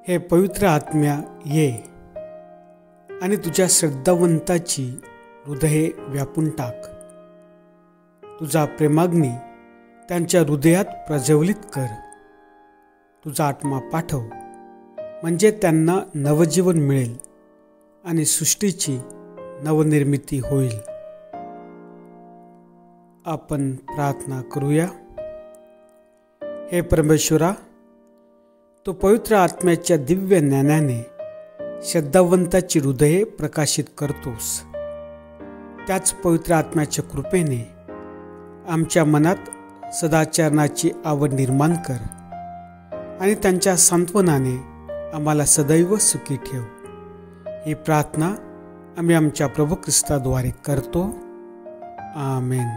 हे पवित्र आत्म्या ये आणि तुझ्या श्रद्धावंताची हृदये व्यापून टाक. तुझा प्रेमाग्नी त्यांच्या हृदयात प्रज्वलित कर. तुझा आत्मा पाठव, म्हणजे त्यांना नवजीवन मिळेल आणि सृष्टीची नवनिर्मिती होईल. आपण प्रार्थना करूया. हे परमेश्वरा, तो पवित्र आत्म्याच्या दिव्य ज्ञानाने श्रद्धावंताची हृदये प्रकाशित करतोस. त्याच पवित्र आत्म्याच्या कृपेने आमच्या मनात सदाचरणाची आवड निर्माण कर आणि त्यांच्या सांत्वनाने आम्हाला सदैव सुखी ठेव. ही प्रार्थना आम्ही आमच्या प्रभू ख्रिस्ताद्वारे करतो. आमेन.